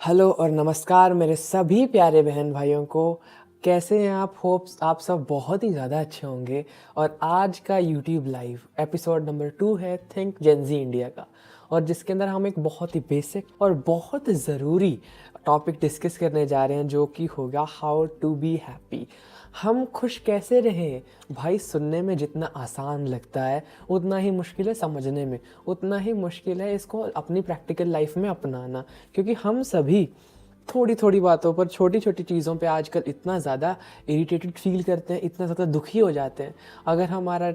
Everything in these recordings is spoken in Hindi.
हेलो और नमस्कार मेरे सभी प्यारे बहन भाइयों को। कैसे हैं आप? होप्स आप सब बहुत ही ज़्यादा अच्छे होंगे। और आज का यूट्यूब लाइव एपिसोड नंबर 2 है थिंक जेनजी इंडिया का, और जिसके अंदर हम एक बहुत ही बेसिक और बहुत ज़रूरी टॉपिक डिस्कस करने जा रहे हैं, जो कि होगा हाउ टू बी हैप्पी। हम खुश कैसे रहें? भाई, सुनने में जितना आसान लगता है उतना ही मुश्किल है समझने में, उतना ही मुश्किल है इसको अपनी प्रैक्टिकल लाइफ में अपनाना। क्योंकि हम सभी थोड़ी थोड़ी बातों पर, छोटी छोटी चीज़ों पे आजकल इतना ज़्यादा इरिटेटेड फील करते हैं, इतना ज़्यादा दुखी हो जाते हैं। अगर हमारा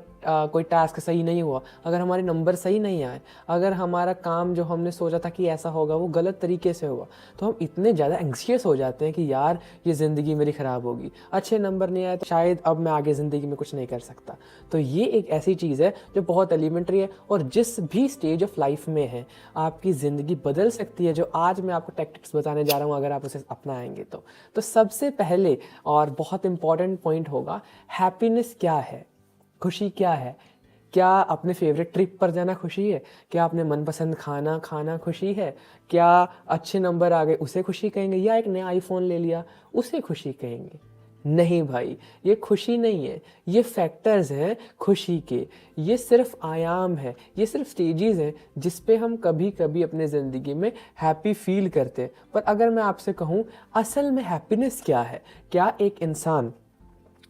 कोई टास्क सही नहीं हुआ, अगर हमारे नंबर सही नहीं आए, अगर हमारा काम जो हमने सोचा था कि ऐसा होगा वो गलत तरीके से हुआ, तो हम इतने ज़्यादा एंग्शियस हो जाते हैं कि यार ये ज़िंदगी मेरी ख़राब होगी, अच्छे नंबर नहीं आए तो शायद अब मैं आगे ज़िंदगी में कुछ नहीं कर सकता। तो ये एक ऐसी चीज़ है जो बहुत एलिमेंट्री है, और जिस भी स्टेज ऑफ लाइफ में है आपकी ज़िंदगी बदल सकती है, जो आज मैं आपको टैक्टिक्स बताने जा रहा हूँ अगर आप उसे अपनाएंगे तो सबसे पहले और बहुत इंपॉर्टेंट पॉइंट होगा, हैप्पीनेस क्या है, खुशी क्या है। क्या अपने फेवरेट ट्रिप पर जाना खुशी है? क्या अपने मनपसंद खाना खाना खुशी है? क्या अच्छे नंबर आ गए उसे खुशी कहेंगे, या एक नया आईफोन ले लिया उसे खुशी कहेंगे? नहीं भाई, ये खुशी नहीं है। ये फैक्टर्स हैं खुशी के। ये सिर्फ आयाम है, ये सिर्फ स्टेजेस हैं जिस पे हम कभी कभी अपने ज़िंदगी में हैप्पी फील करते हैं। पर अगर मैं आपसे कहूँ असल में हैप्पीनेस क्या है, क्या एक इंसान,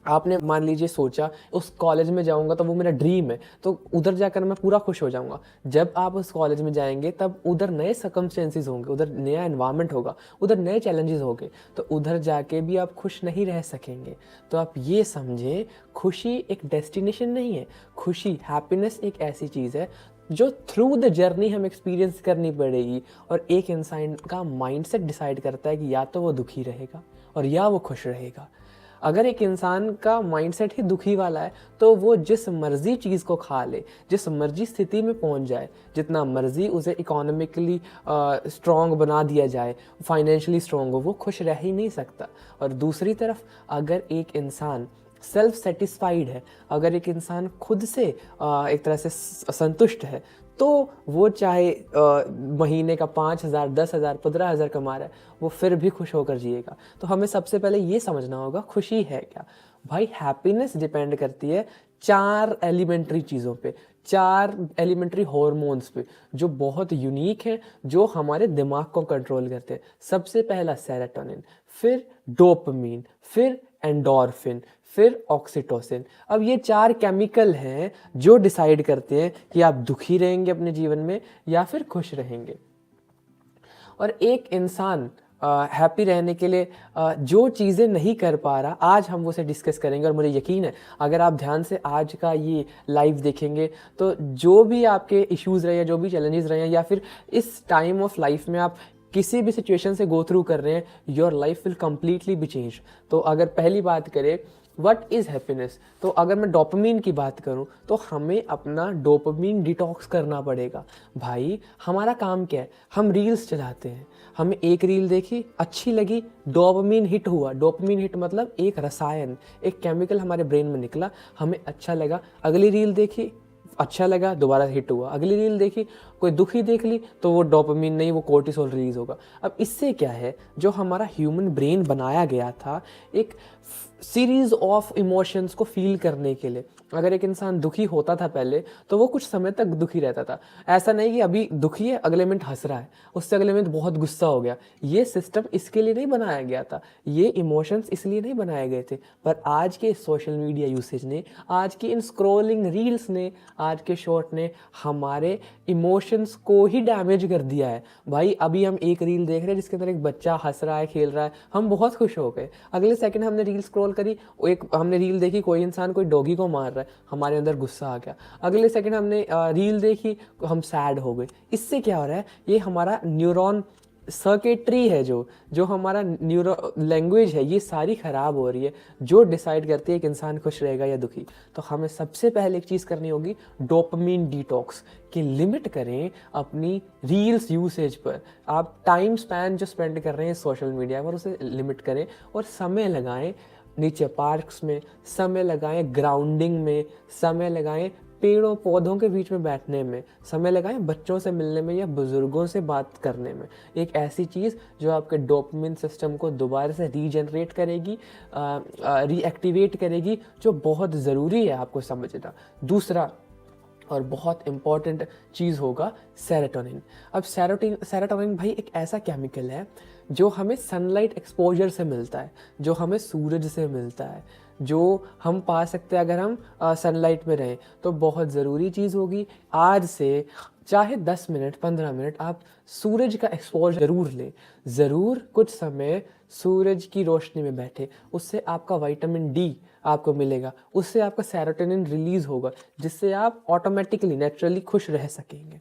आपने मान लीजिए सोचा उस कॉलेज में जाऊंगा तो वो मेरा ड्रीम है, तो उधर जाकर मैं पूरा खुश हो जाऊंगा। जब आप उस कॉलेज में जाएंगे तब उधर नए सर्कमस्टेंसेस होंगे, उधर नया एनवायरनमेंट होगा, उधर नए चैलेंजेस होंगे, तो उधर जाके भी आप खुश नहीं रह सकेंगे। तो आप ये समझें, खुशी एक डेस्टिनेशन नहीं है। खुशी, हैप्पीनेस एक ऐसी चीज़ है जो थ्रू द जर्नी हम एक्सपीरियंस करनी पड़ेगी। और एक इंसान का माइंडसेट डिसाइड करता है कि या तो वो दुखी रहेगा और या वो खुश रहेगा। अगर एक इंसान का माइंडसेट ही दुखी वाला है तो वो जिस मर्जी चीज़ को खा ले, जिस मर्जी स्थिति में पहुंच जाए, जितना मर्जी उसे इकोनॉमिकली स्ट्रॉन्ग बना दिया जाए, फाइनेंशियली स्ट्रॉन्ग हो, वो खुश रह ही नहीं सकता। और दूसरी तरफ अगर एक इंसान सेल्फ सेटिस्फाइड है, अगर एक इंसान खुद से एक तरह से संतुष्ट है, तो वो चाहे महीने का 5,000, 10,000, 15,000 कमा रहा है, वो फिर भी खुश होकर जिएगा। तो हमें सबसे पहले ये समझना होगा खुशी है क्या। भाई, हैप्पीनेस डिपेंड करती है 4 एलिमेंट्री चीज़ों पे, 4 एलिमेंट्री हॉर्मोन्स पे, जो बहुत यूनिक हैं, जो हमारे दिमाग को कंट्रोल करते हैं। सबसे पहला सेरोटोनिन, फिर डोपामिन, फिर एंडोर्फिन, फिर ऑक्सीटोसिन। अब ये 4 केमिकल हैं जो डिसाइड करते हैं कि आप दुखी रहेंगे अपने जीवन में या फिर खुश रहेंगे। और एक इंसान हैप्पी रहने के लिए जो चीज़ें नहीं कर पा रहा, आज हम उसे डिस्कस करेंगे। और मुझे यकीन है अगर आप ध्यान से आज का ये लाइव देखेंगे तो जो भी आपके इश्यूज़ रहे हैं, जो भी चैलेंजेस रहे हैं, या फिर इस टाइम ऑफ लाइफ में आप किसी भी सिचुएशन से गो थ्रू कर रहे हैं, your life will completely B change. तो अगर पहली बात करें व्हाट इज़ हैप्पीनेस, तो अगर मैं डोपामिन की बात करूं तो हमें अपना डोपामिन डिटॉक्स करना पड़ेगा। भाई, हमारा काम क्या है? हम रील्स चलाते हैं, हमें एक रील देखी, अच्छी लगी, डोपामिन हिट हुआ। डोपामिन हिट मतलब एक रसायन, एक केमिकल हमारे ब्रेन में निकला, हमें अच्छा लगा। अगली रील देखी, अच्छा लगा, दोबारा हिट हुआ। अगली रील देखी, कोई दुखी देख ली, तो वो डोपामिन नहीं, वो कोर्टिसोल रिलीज होगा। अब इससे क्या है, जो हमारा ह्यूमन ब्रेन बनाया गया था एक सीरीज ऑफ इमोशंस को फील करने के लिए। अगर एक इंसान दुखी होता था पहले तो वो कुछ समय तक दुखी रहता था। ऐसा नहीं कि अभी दुखी है अगले मिनट हंस रहा है, उससे अगले मिनट बहुत गुस्सा हो गया। ये सिस्टम इसके लिए नहीं बनाया गया था, ये इमोशंस इसलिए नहीं बनाए गए थे। पर आज के सोशल मीडिया यूसेज ने, आज की इन स्क्रोलिंग रील्स ने, आज के शॉर्ट ने हमारे इमोशंस को ही डैमेज कर दिया है। भाई, अभी हम एक रील देख रहे हैं जिसके अंदर एक बच्चा हंस रहा है, खेल रहा है, हम बहुत खुश हो गए। अगले सेकंड हमने रील स्क्रॉल करी, एक हमने रील देखी कोई इंसान कोई डॉगी को मार रहा है, हमारे अंदर गुस्सा आ गया। अगले सेकंड हमने रील देखी, हम सैड हो गए। इससे क्या हो रहा है, ये हमारा न्यूरॉन सर्किटरी है, जो हमारा न्यूरो लैंग्वेज है, ये सारी ख़राब हो रही है, जो डिसाइड करती है कि इंसान खुश रहेगा या दुखी। तो हमें सबसे पहले एक चीज़ करनी होगी, डोपामिन डिटॉक्स की लिमिट करें अपनी रील्स यूसेज पर। आप टाइम स्पैन जो स्पेंड कर रहे हैं सोशल मीडिया पर, उसे लिमिट करें और समय लगाएं नीचे पार्क्स में, समय लगाएं ग्राउंडिंग में, समय लगाएं पेड़ों पौधों के बीच में बैठने में समय लगाएं, बच्चों से मिलने में या बुजुर्गों से बात करने में। एक ऐसी चीज़ जो आपके डोपामिन सिस्टम को दोबारा से रीजनरेट करेगी, रीएक्टिवेट करेगी, जो बहुत ज़रूरी है आपको समझना। दूसरा और बहुत इम्पॉर्टेंट चीज़ होगा सेरोटोनिन। अब सेरोटोनिन भाई एक ऐसा केमिकल है जो हमें सनलाइट एक्सपोजर से मिलता है, जो हमें सूरज से मिलता है, जो हम पा सकते हैं अगर हम सनलाइट में रहें। तो बहुत ज़रूरी चीज़ होगी, आज से चाहे 10 मिनट 15 मिनट आप सूरज का एक्सपोजर ज़रूर लें, ज़रूर कुछ समय सूरज की रोशनी में बैठे। उससे आपका विटामिन डी आपको मिलेगा, उससे आपका सेरोटोनिन रिलीज़ होगा, जिससे आप ऑटोमेटिकली नेचुरली खुश रह सकेंगे।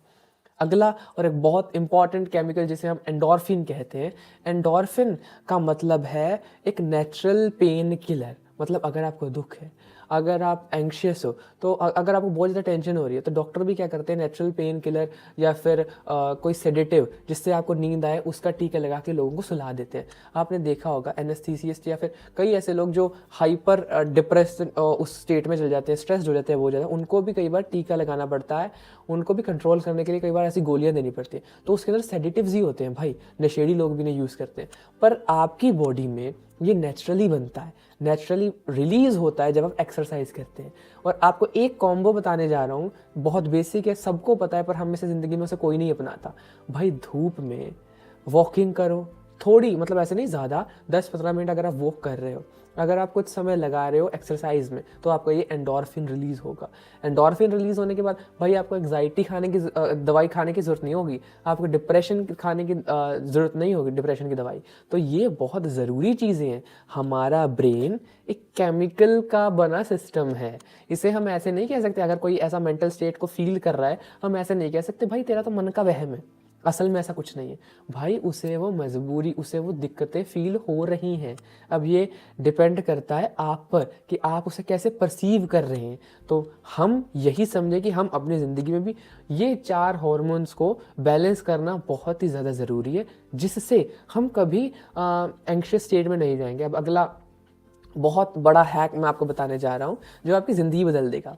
अगला और एक बहुत इंपॉर्टेंट केमिकल जिसे हम एंडोर्फिन कहते हैं। एंडोर्फिन का मतलब है एक नेचुरल पेन किलर। मतलब अगर आपको दुख है, अगर आप एंग्शियस हो, तो अगर आपको बहुत ज़्यादा टेंशन हो रही है, तो डॉक्टर भी क्या करते हैं, नेचुरल पेन किलर या फिर कोई सेडेटिव जिससे आपको नींद आए उसका टीका लगा के लोगों को सुला देते हैं। आपने देखा होगा एनेस्थीसिस्ट या फिर कई ऐसे लोग जो हाइपर डिप्रेस उस स्टेट में चल जाते हैं, स्ट्रेस्ड हो जाते हैं बहुत ज़्यादा, उनको भी कई बार टीका लगाना पड़ता है, उनको भी कंट्रोल करने के लिए कई बार ऐसी गोलियां देनी पड़ती है। तो उसके अंदर सेडेटिव्स ही होते हैं भाई, नशेड़ी लोग भी नहीं यूज़ करते हैं। पर आपकी बॉडी में ये नेचुरली बनता है, नेचुरली रिलीज होता है जब आप एक्सरसाइज करते हैं। और आपको एक कॉम्बो बताने जा रहा हूँ, बहुत बेसिक है, सबको पता है, पर हम में से ज़िंदगी में से कोई नहीं अपनाता। भाई धूप में वॉकिंग करो, थोड़ी, मतलब ऐसे नहीं ज़्यादा, 10-15 मिनट अगर आप वॉक कर रहे हो, अगर आप कुछ समय लगा रहे हो एक्सरसाइज में, तो आपका ये एंडोर्फिन रिलीज़ होगा। एंडोर्फिन रिलीज़ होने के बाद भाई आपको एंग्जाइटी खाने की दवाई खाने की ज़रूरत नहीं होगी, आपको डिप्रेशन खाने की ज़रूरत नहीं होगी, डिप्रेशन की दवाई। तो ये बहुत ज़रूरी चीज़ें हैं। हमारा ब्रेन एक केमिकल का बना सिस्टम है, इसे हम ऐसे नहीं कह सकते। अगर कोई ऐसा मेंटल स्टेट को फील कर रहा है, हम ऐसे नहीं कह सकते भाई तेरा तो मन का वहम है। असल में ऐसा कुछ नहीं है भाई, उसे वो मजबूरी, उसे वो दिक्कतें फील हो रही हैं। अब ये डिपेंड करता है आप पर कि आप उसे कैसे परसीव कर रहे हैं। तो हम यही समझे कि हम अपनी ज़िंदगी में भी ये 4 हार्मोन्स को बैलेंस करना बहुत ही ज़्यादा ज़रूरी है, जिससे हम कभी एंग्शियस स्टेट में नहीं जाएंगे। अब अगला बहुत बड़ा हैक मैं आपको बताने जा रहा हूँ जो आपकी ज़िंदगी बदल देगा।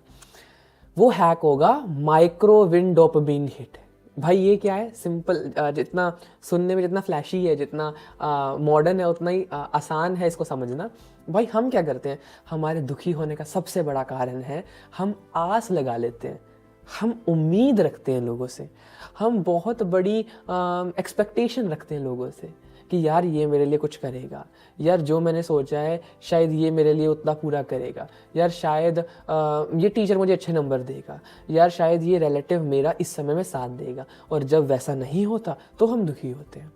वो हैक होगा माइक्रोविन डोपामिन हिट। भाई ये क्या है, सिंपल, जितना सुनने में जितना फ्लैशी है, जितना मॉडर्न है, उतना ही आसान है इसको समझना। भाई हम क्या करते हैं, हमारे दुखी होने का सबसे बड़ा कारण है हम आस लगा लेते हैं, हम उम्मीद रखते हैं लोगों से, हम बहुत बड़ी एक्सपेक्टेशन रखते हैं लोगों से कि यार ये मेरे लिए कुछ करेगा, यार जो मैंने सोचा है शायद ये मेरे लिए उतना पूरा करेगा, यार शायद ये टीचर मुझे अच्छे नंबर देगा, यार शायद ये रिलेटिव मेरा इस समय में साथ देगा। और जब वैसा नहीं होता तो हम दुखी होते हैं,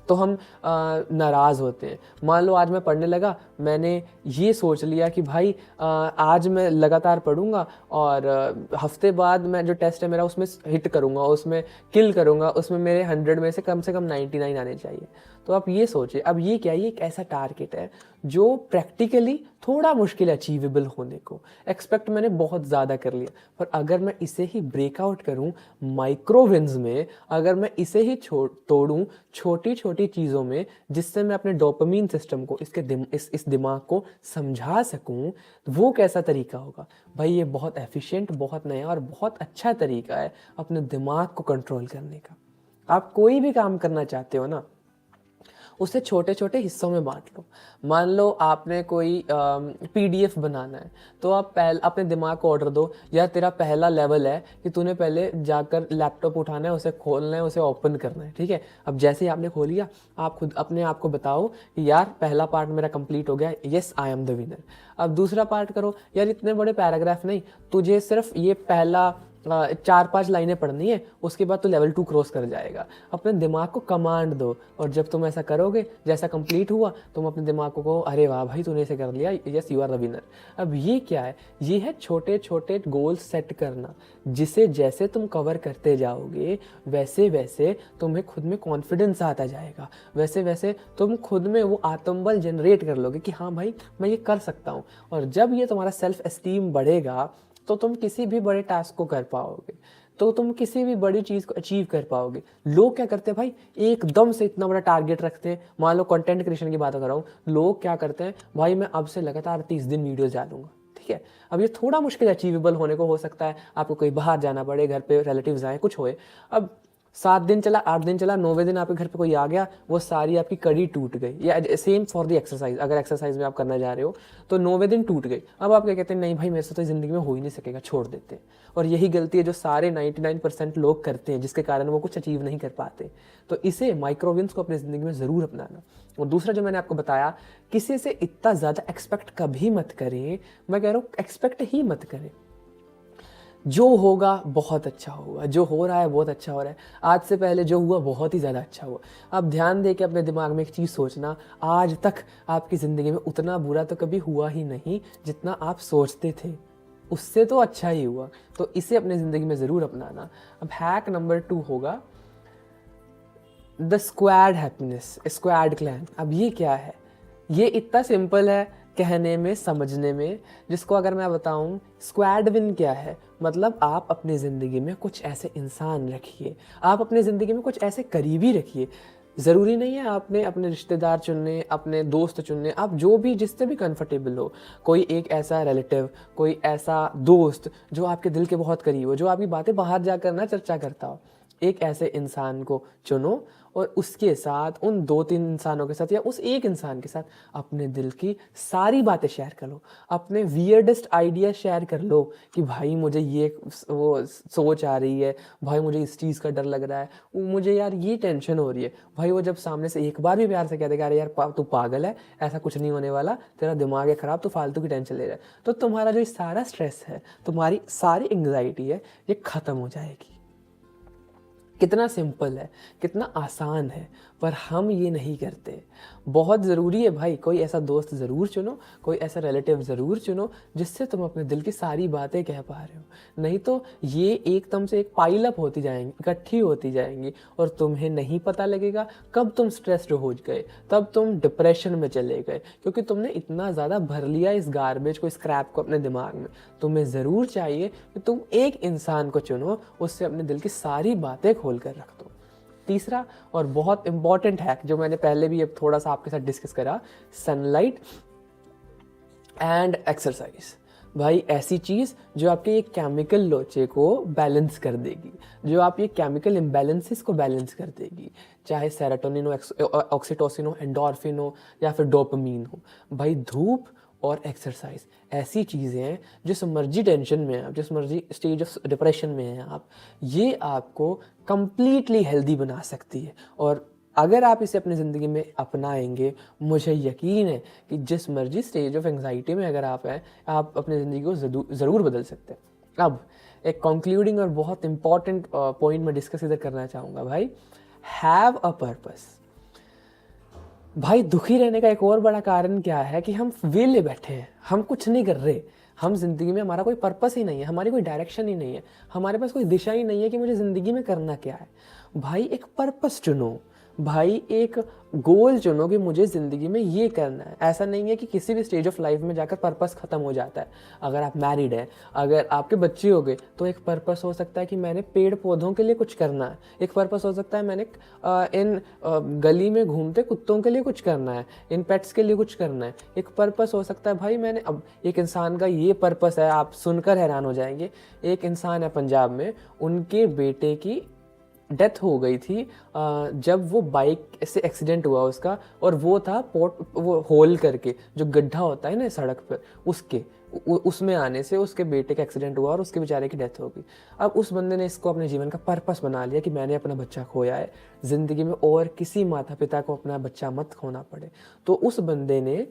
तो हम नाराज़ होते हैं। मान लो आज मैं पढ़ने लगा, मैंने ये सोच लिया कि भाई आज मैं लगातार पढ़ूंगा और हफ्ते बाद मैं जो टेस्ट है मेरा उसमें हिट करूंगा, उसमें किल करूंगा, उसमें मेरे 100 में से कम 99 आने चाहिए। तो आप ये सोचिए, अब ये क्या, ये एक ऐसा टारगेट है जो प्रैक्टिकली थोड़ा मुश्किल अचीवेबल होने को, एक्सपेक्ट मैंने बहुत ज़्यादा कर लिया, पर अगर मैं इसे ही ब्रेकआउट करूं माइक्रो विन्स में, अगर मैं इसे ही तोड़ूं छोटी छोटी चीज़ों में, जिससे मैं अपने डोपामीन सिस्टम को, इस दिमाग को समझा सकूं, वो कैसा तरीका होगा भाई। ये बहुत एफिशिएंट, बहुत नया और बहुत अच्छा तरीका है अपने दिमाग को कंट्रोल करने का। आप कोई भी काम करना चाहते हो ना, उसे छोटे छोटे हिस्सों में बांट लो। मान लो आपने कोई पीडीएफ बनाना है, तो आप अपने दिमाग को ऑर्डर दो, यार तेरा पहला लेवल है कि तूने पहले जाकर लैपटॉप उठाना है, उसे खोलना है, उसे ओपन करना है, ठीक है। अब जैसे ही आपने खोल लिया, आप खुद अपने आप को बताओ कि यार पहला पार्ट मेरा कंप्लीट हो गया, yes I am the winner. अब दूसरा पार्ट करो, यार इतने बड़े पैराग्राफ नहीं, तुझे सिर्फ ये पहला 4-5 लाइनें पढ़नी है, उसके बाद तो लेवल 2 क्रॉस कर जाएगा। अपने दिमाग को कमांड दो, और जब तुम ऐसा करोगे, जैसा कंप्लीट हुआ, तुम अपने दिमाग को कहो अरे वाह भाई तूने इसे कर लिया, yes you are the winner. अब ये क्या है, ये है छोटे छोटे गोल्स सेट करना, जिसे जैसे तुम कवर करते जाओगे वैसे वैसे तुम्हें खुद में कॉन्फिडेंस आता जाएगा, वैसे वैसे तुम खुद में वो आत्मबल जनरेट कर लोगे कि हाँ भाई मैं ये कर सकता हूँ। और जब ये तुम्हारा सेल्फ एस्टीम बढ़ेगा, तो तुम किसी भी बड़े टास्क को कर पाओगे, तो तुम किसी भी बड़ी चीज़ को अचीव कर पाओगे। लोग क्या करते हैं भाई, एकदम से इतना बड़ा टारगेट रखते हैं। मान लो कंटेंट क्रिएशन की बात कर रहा हूँ, लोग क्या करते हैं भाई, मैं अब से लगातार 30 दिन वीडियोस डालूंगा, ठीक ठीक है। अब ये थोड़ा मुश्किल अचीवेबल होने को हो सकता है, आपको कहीं बाहर जाना पड़े, घर पे रिलेटिव्स आए, कुछ होए। अब 7 दिन चला, 8 दिन चला, 9वें दिन आपके घर पे कोई आ गया, वो सारी आपकी कड़ी टूट गई। या सेम फॉर द एक्सरसाइज, अगर एक्सरसाइज में आप करना जा रहे हो तो 9वें दिन टूट गई। अब आप क्या कहते हैं, नहीं भाई मेरे से तो ज़िंदगी में हो ही नहीं सकेगा, छोड़ देते हैं। और यही गलती है जो सारे 99% लोग करते हैं, जिसके कारण वो कुछ अचीव नहीं कर पाते। तो इसे माइक्रो विन्स को अपनी ज़िंदगी में ज़रूर अपनाना। और दूसरा जो मैंने आपको बताया, किसी से इतना ज़्यादा एक्सपेक्ट कभी मत करें। मैं कह रहा हूँ एक्सपेक्ट ही मत करें। जो होगा बहुत अच्छा होगा, जो हो रहा है बहुत अच्छा हो रहा है, आज से पहले जो हुआ बहुत ही ज़्यादा अच्छा हुआ। आप ध्यान दे के अपने दिमाग में एक चीज़ सोचना, आज तक आपकी ज़िंदगी में उतना बुरा तो कभी हुआ ही नहीं जितना आप सोचते थे, उससे तो अच्छा ही हुआ। तो इसे अपने ज़िंदगी में ज़रूर अपनाना। अब हैक नंबर 2 होगा the squad happiness, squad clan. अब ये क्या है? ये इतना सिंपल है कहने में, समझने में, जिसको अगर मैं बताऊं, स्क्वाड विन क्या है, मतलब आप अपनी ज़िंदगी में कुछ ऐसे इंसान रखिए, आप अपनी ज़िंदगी में कुछ ऐसे करीबी रखिए। ज़रूरी नहीं है आपने अपने रिश्तेदार चुनने, अपने दोस्त चुनने, आप जो भी जिससे भी कंफर्टेबल हो। कोई एक ऐसा रिलेटिव, कोई ऐसा दोस्त जो आपके दिल के बहुत करीब हो, जो आपकी बातें बाहर जाकर ना चर्चा करता हो। एक ऐसे इंसान को चुनो और उसके साथ, उन 2-3 इंसानों के साथ या उस एक इंसान के साथ अपने दिल की सारी बातें शेयर कर लो, अपने वियर्डेस्ट आइडिया शेयर कर लो कि भाई मुझे ये वो सोच आ रही है, भाई मुझे इस चीज़ का डर लग रहा है, मुझे यार ये टेंशन हो रही है। भाई वो जब सामने से एक बार भी प्यार से कह देगा, अरे यार तू पागल है, ऐसा कुछ नहीं होने वाला, तेरा दिमाग है ख़राब, तू फालतू की टेंशन ले रहा है, तो तुम्हारा जो सारा स्ट्रेस है, तुम्हारी सारी एंग्जाइटी है, ये ख़त्म हो जाएगी। कितना सिंपल है, कितना आसान है, पर हम ये नहीं करते। बहुत ज़रूरी है भाई, कोई ऐसा दोस्त ज़रूर चुनो, कोई ऐसा रिलेटिव ज़रूर चुनो जिससे तुम अपने दिल की सारी बातें कह पा रहे हो। नहीं तो ये एकदम से एक पाइल अप होती जाएंगी, इकट्ठी होती जाएंगी, और तुम्हें नहीं पता लगेगा कब तुम स्ट्रेस्ड हो गए, तब तुम डिप्रेशन में चले गए, क्योंकि तुमने इतना ज़्यादा भर लिया इस गार्बेज को, स्क्रैप को अपने दिमाग में। तुम्हें ज़रूर चाहिए कि तुम एक इंसान को चुनो, उससे अपने दिल की सारी बातें खोल कर रख दो। तीसरा और बहुत इंपॉर्टेंट हैक जो मैंने पहले भी अब थोड़ा सा आपके साथ डिस्कस करा, सनलाइट एंड एक्सरसाइज। भाई ऐसी चीज़ जो आपके ये केमिकल लोचे को बैलेंस कर देगी, जो आप ये केमिकल इम्बैलेंसेस को बैलेंस कर देगी, चाहे सेरोटोनिन हो, ऑक्सीटोसिन हो, एंडोर्फिन हो, या फिर डोपामीन हो। भाई धूप और एक्सरसाइज ऐसी चीज़ें हैं, जिस मर्जी टेंशन में हैं आप, जिस मर्जी स्टेज ऑफ डिप्रेशन में हैं आप, ये आपको कंप्लीटली हेल्दी बना सकती है। और अगर आप इसे अपनी ज़िंदगी में अपनाएंगे, मुझे यकीन है कि जिस मर्जी स्टेज ऑफ एंग्जाइटी में अगर आप हैं, आप अपनी ज़िंदगी को ज़रूर बदल सकते हैं। अब एक कंक्लूडिंग और बहुत इंपॉर्टेंट पॉइंट मैं डिस्कस इधर करना चाहूँगा भाई, हैव अ पर्पस। भाई दुखी रहने का एक और बड़ा कारण क्या है कि हम वेले बैठे हैं, हम कुछ नहीं कर रहे, हम जिंदगी में, हमारा कोई पर्पस ही नहीं है, हमारी कोई डायरेक्शन ही नहीं है, हमारे पास कोई दिशा ही नहीं है कि मुझे ज़िंदगी में करना क्या है। भाई एक पर्पस चुनो, भाई एक गोल चुनो कि मुझे ज़िंदगी में ये करना है। ऐसा नहीं है कि किसी भी स्टेज ऑफ लाइफ में जाकर पर्पस ख़त्म हो जाता है। अगर आप मैरिड हैं, अगर आपके बच्चे हो गए, तो एक पर्पस हो सकता है कि मैंने पेड़ पौधों के लिए कुछ करना है। एक पर्पस हो सकता है मैंने इन गली में घूमते कुत्तों के लिए कुछ करना है, इन पेट्स के लिए कुछ करना है। एक पर्पस हो सकता है भाई मैंने, अब एक इंसान का ये पर्पस है, आप सुनकर हैरान हो जाएंगे। एक इंसान है पंजाब में, उनके बेटे की डेथ हो गई थी जब वो बाइक से एक्सीडेंट हुआ उसका, और वो था वो होल करके जो गड्ढा होता है ना सड़क पर, उसमें आने से उसके बेटे का एक्सीडेंट हुआ और उसके बेचारे की डेथ हो गई। अब उस बंदे ने इसको अपने जीवन का पर्पस बना लिया कि मैंने अपना बच्चा खोया है, ज़िंदगी में और किसी माता पिता को अपना बच्चा मत खोना पड़े। तो उस बंदे ने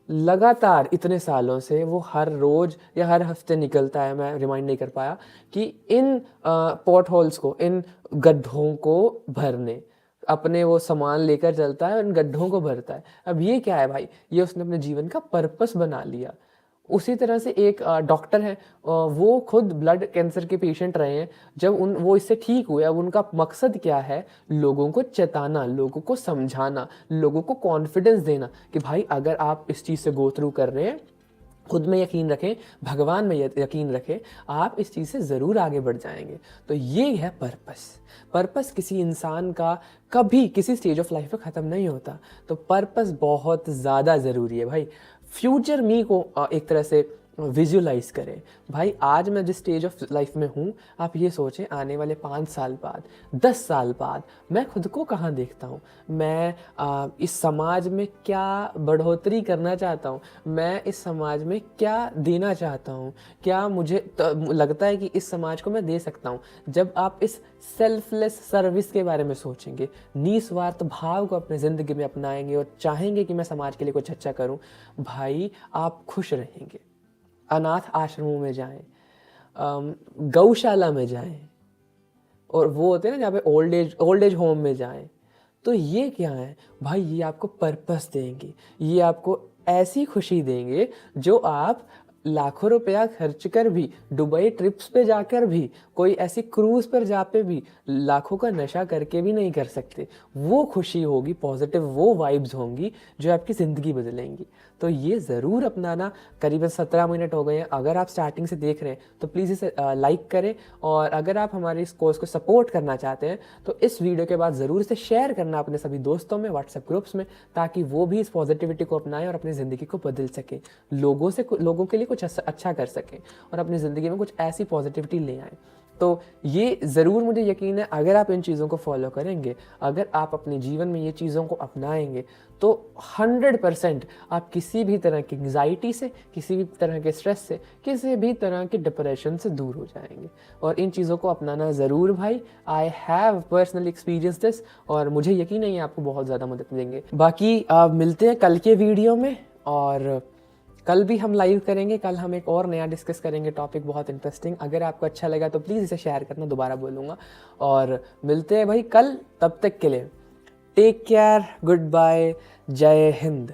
लगातार इतने सालों से, वो हर रोज़ या हर हफ्ते निकलता है, मैं रिमाइंड नहीं कर पाया, कि इन पॉट होल्स को, इन गड्ढों को भरने, अपने वो सामान लेकर चलता है, इन गड्ढों को भरता है। अब ये क्या है भाई, ये उसने अपने जीवन का पर्पस बना लिया। उसी तरह से एक डॉक्टर है, वो खुद ब्लड कैंसर के पेशेंट रहे हैं, जब वो इससे ठीक हुए, अब उनका मकसद क्या है, लोगों को चेताना, लोगों को समझाना, लोगों को कॉन्फिडेंस देना कि भाई अगर आप इस चीज़ से गो थ्रू कर रहे हैं, खुद में यकीन रखें, भगवान में यकीन रखें, आप इस चीज़ से ज़रूर आगे बढ़ जाएंगे। तो ये है पर्पस किसी इंसान का कभी किसी स्टेज ऑफ लाइफ में ख़त्म नहीं होता। तो पर्पस बहुत ज़्यादा ज़रूरी है भाई। फ्यूचर मी को एक तरह से विजुलाइज करें। भाई आज मैं जिस स्टेज ऑफ लाइफ में हूँ, आप ये सोचें आने वाले 5 साल बाद, 10 साल बाद मैं खुद को कहाँ देखता हूँ, मैं इस समाज में क्या बढ़ोतरी करना चाहता हूँ, मैं इस समाज में क्या देना चाहता हूँ, क्या मुझे लगता है कि इस समाज को मैं दे सकता हूँ। जब आप इस सेल्फलेस सर्विस के बारे में सोचेंगे, निस्वार्थ भाव को अपने ज़िंदगी में अपनाएंगे और चाहेंगे कि मैं समाज के लिए कुछ अच्छा करूँ, भाई आप खुश रहेंगे। अनाथ आश्रमों में जाएं, गौशाला में जाएं, और वो होते हैं ना जहाँ पे ओल्ड एज होम में जाएं। तो ये क्या है भाई, ये आपको पर्पस देंगे, ये आपको ऐसी खुशी देंगे जो आप लाखों रुपया खर्च कर भी, दुबई ट्रिप्स पे जाकर भी, कोई ऐसी क्रूज पर जा पे भी, लाखों का नशा करके भी नहीं कर सकते। वो खुशी होगी पॉजिटिव, वो वाइब्स होंगी जो आपकी ज़िंदगी बदलेंगी। तो ये ज़रूर अपनाना। करीबन 17 मिनट हो गए हैं। अगर आप स्टार्टिंग से देख रहे हैं तो प्लीज़ इसे लाइक करें, और अगर आप हमारे इस कोर्स को सपोर्ट करना चाहते हैं तो इस वीडियो के बाद ज़रूर इसे शेयर करना अपने सभी दोस्तों में, व्हाट्सएप ग्रुप्स में, ताकि वो भी इस पॉजिटिविटी को अपनाएं और अपनी ज़िंदगी को बदल सकें, लोगों के लिए कुछ अच्छा कर सकें और अपनी ज़िंदगी में कुछ ऐसी पॉजिटिविटी ले आएँ। तो ये ज़रूर मुझे यकीन है, अगर आप इन चीज़ों को फॉलो करेंगे, अगर आप अपने जीवन में ये चीज़ों को अपनाएंगे, तो 100% आप किसी भी तरह की एंग्जाइटी से, किसी भी तरह के स्ट्रेस से, किसी भी तरह के डिप्रेशन से दूर हो जाएंगे। और इन चीज़ों को अपनाना ज़रूर भाई। I have personally experience this, और मुझे यकीन है ये आपको बहुत ज़्यादा मदद देंगे। बाकी आप मिलते हैं कल के वीडियो में, और कल भी हम लाइव करेंगे। कल हम एक और नया डिस्कस करेंगे टॉपिक, बहुत इंटरेस्टिंग। अगर आपको अच्छा लगा तो प्लीज़ इसे शेयर करना, दोबारा बोलूँगा। और मिलते हैं भाई कल, तब तक के लिए टेक केयर, गुड बाय, जय हिंद।